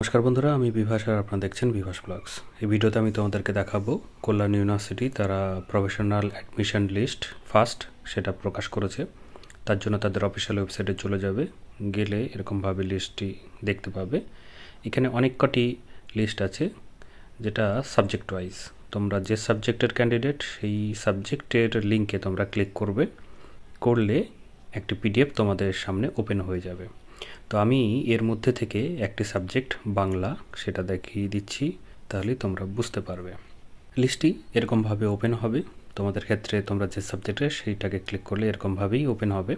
নমস্কার বন্ধুরা, আমি বিভাস আর আপনারা দেখছেন বিভাস ব্লগস। এই ভিডিওতে আমি তোমাদেরকে দেখাবো কল্যাণ ইউনিভার্সিটি তারা প্রফেশনাল অ্যাডমিশন লিস্ট ফার্স্ট সেটা প্রকাশ করেছে। তার জন্য তাদের অফিসিয়াল ওয়েবসাইটে চলে যাবে, গেলে এরকমভাবে লিস্টটি দেখতে পাবে। এখানে অনেক কটি লিস্ট আছে, যেটা সাবজেক্ট ওয়াইজ। তোমরা যে সাবজেক্টের ক্যান্ডিডেট সেই সাবজেক্টের লিঙ্কে তোমরা ক্লিক করলে একটি পিডিএফ তোমাদের সামনে ওপেন হয়ে যাবে। তো আমি এর মধ্যে থেকে একটি সাবজেক্ট বাংলা সেটা দেখিয়ে দিচ্ছি, তাহলেই তোমরা বুঝতে পারবে। লিস্টটি এরকমভাবে ওপেন হবে। তোমাদের ক্ষেত্রে তোমরা যে সাবজেক্টে সেইটাকে ক্লিক করলে এরকমভাবেই ওপেন হবে।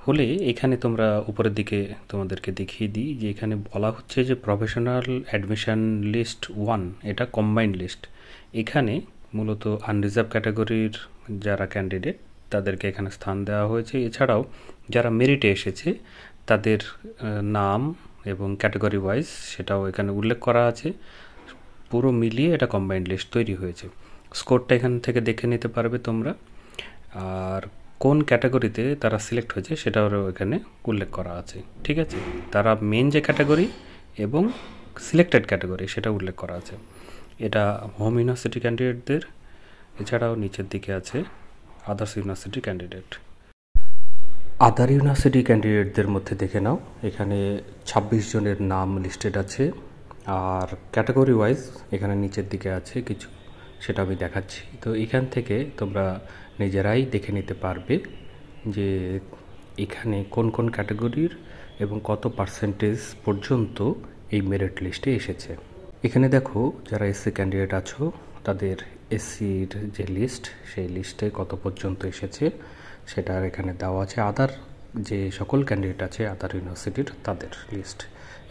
হলে এখানে তোমরা উপরের দিকে তোমাদেরকে দেখিয়ে দিই যে এখানে বলা হচ্ছে যে প্রফেশনাল অ্যাডমিশন লিস্ট 1, এটা কম্বাইন্ড লিস্ট। এখানে মূলত আনরিজার্ভ ক্যাটাগরির যারা ক্যান্ডিডেট তাদেরকে এখানে স্থান দেওয়া হয়েছে। এছাড়াও যারা মেরিটে এসেছে তাদের নাম এবং ক্যাটাগরি ওয়াইজ সেটাও এখানে উল্লেখ করা আছে। পুরো মিলিয়ে এটা কম্বাইন্ড লিস্ট তৈরি হয়েছে। স্কোরটা এখান থেকে দেখে নিতে পারবে তোমরা, আর কোন ক্যাটাগরিতে তারা সিলেক্ট হয়েছে সেটাও এখানে উল্লেখ করা আছে। ঠিক আছে, তারা মেন যে ক্যাটাগরি এবং সিলেক্টেড ক্যাটাগরি সেটা উল্লেখ করা আছে। এটা হোম ইউনিভার্সিটি ক্যান্ডিডেটদের, এছাড়াও নিচের দিকে আছে others university candidate. Other university ক্যান্ডিডেটদের মধ্যে দেখে নাও, এখানে 26 জনের নাম লিস্টেড আছে। আর ক্যাটাগরি ওয়াইজ এখানে নিচের দিকে আছে কিছু, সেটা আমি দেখাচ্ছি। তো এখান থেকে তোমরা নিজেরাই দেখে নিতে পারবে যে এখানে কোন কোন ক্যাটাগরির এবং কত পার্সেন্টেজ পর্যন্ত এই মেরিট লিস্টে এসেছে। এখানে দেখো যারা এসসি ক্যান্ডিডেট আছো তাদের এসসির যে লিস্ট সেই লিস্টে কত পর্যন্ত এসেছে সেটার এখানে দেওয়া আছে। আদার যে সকল ক্যান্ডিডেট আছে আদার ইউনিভার্সিটির তাদের লিস্ট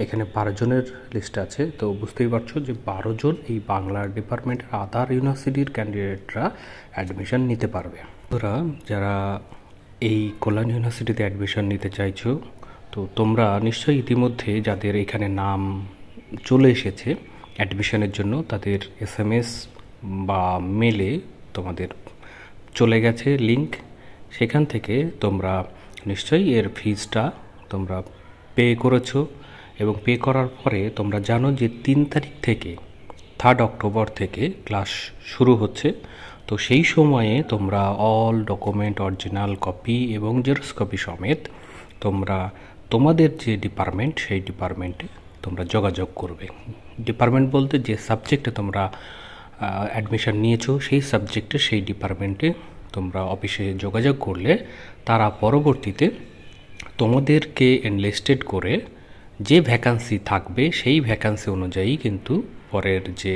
এখানে 12 জনের লিস্ট আছে। তো বুঝতেই পারছো যে 12 জন এই বাংলা ডিপার্টমেন্টের আদার ইউনিভার্সিটির ক্যান্ডিডেটরা অ্যাডমিশন নিতে পারবে। তোমরা যারা এই কল্যাণ ইউনিভার্সিটিতে অ্যাডমিশন নিতে চাইছো, তো তোমরা নিশ্চয়ই ইতিমধ্যে যাদের এখানে নাম চলে এসেছে অ্যাডমিশনের জন্য তাদের SMS বা মেলে তোমাদের চলে গেছে লিংক, সেখান থেকে তোমরা নিশ্চয়ই এর ফিজটা তোমরা পে করেছো। এবং পে করার পরে তোমরা জানো যে 3 তারিখ থেকে 3 অক্টোবর থেকে ক্লাস শুরু হচ্ছে। তো সেই সময়ে তোমরা অল ডকুমেন্ট অরিজিনাল কপি এবং জেরক্স কপি সমেত তোমরা তোমাদের যে ডিপার্টমেন্ট সেই ডিপার্টমেন্টে তোমরা যোগাযোগ করবে। ডিপার্টমেন্ট বলতে যে সাবজেক্টে তোমরা অ্যাডমিশন নিয়েছো সেই সাবজেক্টে সেই ডিপার্টমেন্টে তোমরা অফিসে যোগাযোগ করলে তারা পরবর্তীতে তোমাদেরকে এনলিস্টেড করে যে ভ্যাকান্সি থাকবে সেই ভ্যাকান্সি অনুযায়ী কিন্তু পরের যে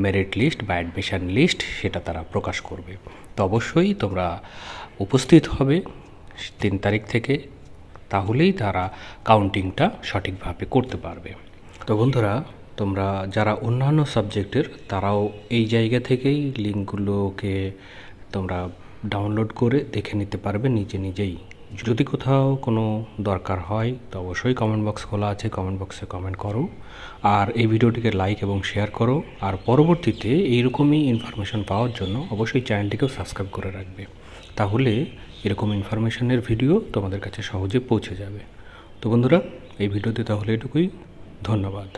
মেরিট লিস্ট বা অ্যাডমিশন লিস্ট সেটা তারা প্রকাশ করবে। তো অবশ্যই তোমরা উপস্থিত হবে 3 তারিখ থেকে, তাহলেই তারা কাউন্টিংটা সঠিকভাবে করতে পারবে। তো বন্ধুরা, তোমরা যারা অন্যান্য সাবজেক্টের তারাও এই জায়গা থেকেই লিঙ্কগুলোকে তোমরা ডাউনলোড করে দেখে নিতে পারবে নিজেই। যদি কোথাও কোনো দরকার হয় তো অবশ্যই কমেন্ট বক্স খোলা আছে, কমেন্ট বক্সে কমেন্ট করো। আর এই ভিডিওটিকে লাইক এবং শেয়ার করো। আর পরবর্তীতে এইরকমই ইনফরমেশন পাওয়ার জন্য অবশ্যই চ্যানেলটিকেও সাবস্ক্রাইব করে রাখবে, তাহলে এরকম ইনফরমেশনের ভিডিও তোমাদের কাছে সহজে পৌঁছে যাবে। তো বন্ধুরা, এই ভিডিওতে তাহলে এটুকুই। ধন্যবাদ।